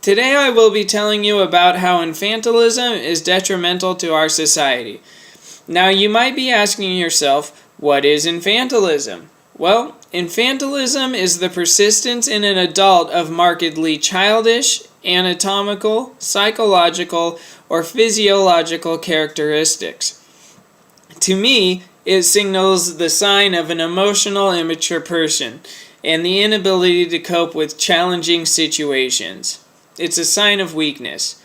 Today I will be telling you about how infantilism is detrimental to our society. Now you might be asking yourself, what is infantilism? Well, infantilism is the persistence in an adult of markedly childish, anatomical, psychological, or physiological characteristics. To me, it signals the sign of an emotional, immature person and the inability to cope with challenging situations. It's a sign of weakness.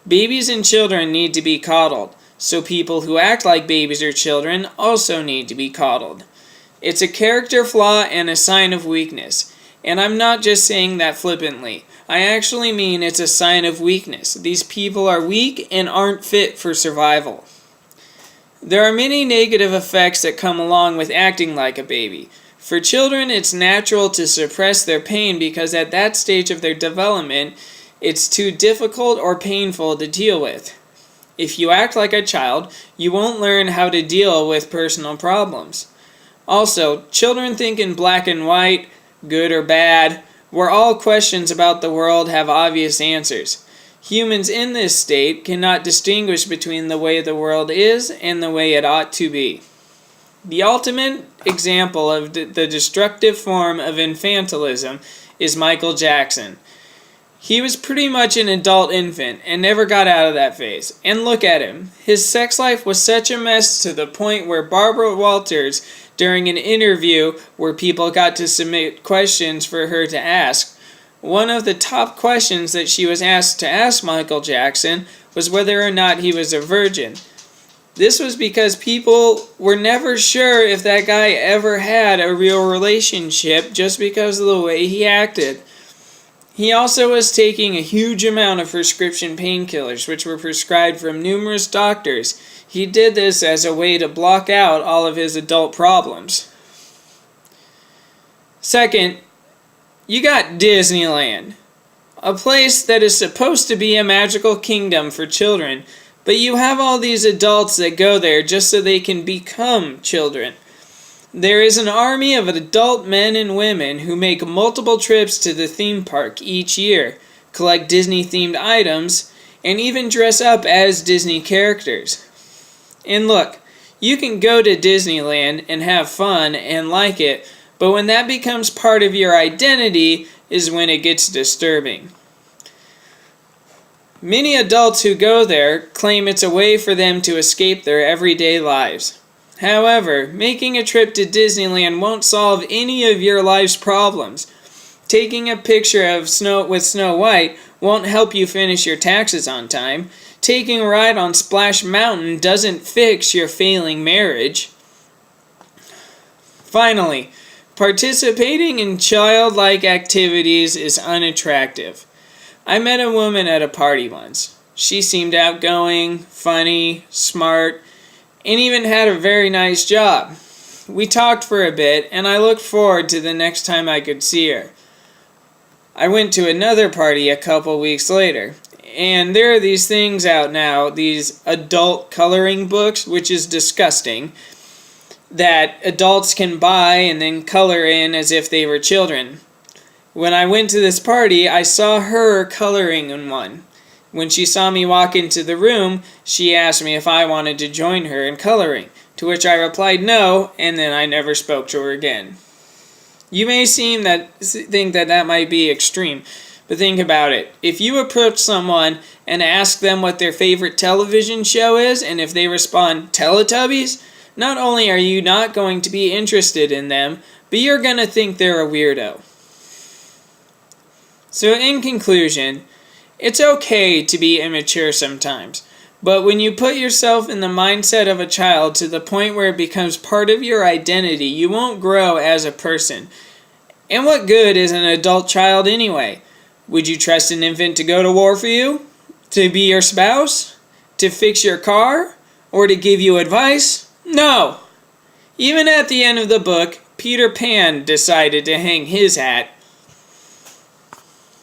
Babies and children need to be coddled, so people who act like babies or children also need to be coddled. It's a character flaw and a sign of weakness, and I'm not just saying that flippantly. I actually mean it's a sign of weakness. These people are weak and aren't fit for survival. There are many negative effects that come along with acting like a baby. For children, it's natural to suppress their pain because at that stage of their development, it's too difficult or painful to deal with. If you act like a child, you won't learn how to deal with personal problems. Also, children think in black and white, good or bad, where all questions about the world have obvious answers. Humans in this state cannot distinguish between the way the world is and the way it ought to be. The ultimate example of the destructive form of infantilism is Michael Jackson. He was pretty much an adult infant and never got out of that phase. And look at him. His sex life was such a mess to the point where Barbara Walters, during an interview where people got to submit questions for her to ask, one of the top questions that she was asked to ask Michael Jackson was whether or not he was a virgin. This was because people were never sure if that guy ever had a real relationship just because of the way he acted. He also was taking a huge amount of prescription painkillers, which were prescribed from numerous doctors. He did this as a way to block out all of his adult problems. Second, you got Disneyland, a place that is supposed to be a magical kingdom for children, but you have all these adults that go there just so they can become children. There is an army of adult men and women who make multiple trips to the theme park each year, collect Disney-themed items, and even dress up as Disney characters. And look, you can go to Disneyland and have fun and like it, but when that becomes part of your identity is when it gets disturbing. Many adults who go there claim it's a way for them to escape their everyday lives. However, making a trip to Disneyland won't solve any of your life's problems. Taking a picture of Snow White won't help you finish your taxes on time. Taking a ride on Splash Mountain doesn't fix your failing marriage. Finally, participating in childlike activities is unattractive. I met a woman at a party once. She seemed outgoing, funny, smart, and even had a very nice job. We talked for a bit, and I looked forward to the next time I could see her. I went to another party a couple weeks later, and there are these things out now, these adult coloring books, which is disgusting, that adults can buy and then color in as if they were children. When I went to this party, I saw her coloring in one. When she saw me walk into the room, she asked me if I wanted to join her in coloring, to which I replied no, and then I never spoke to her again. You may think that might be extreme, but think about it. If you approach someone and ask them what their favorite television show is, and if they respond, Teletubbies, not only are you not going to be interested in them, but you're going to think they're a weirdo. So in conclusion, it's okay to be immature sometimes, but when you put yourself in the mindset of a child to the point where it becomes part of your identity, you won't grow as a person. And what good is an adult child anyway? Would you trust an infant to go to war for you? To be your spouse? To fix your car? Or to give you advice? No! Even at the end of the book, Peter Pan decided to hang his hat.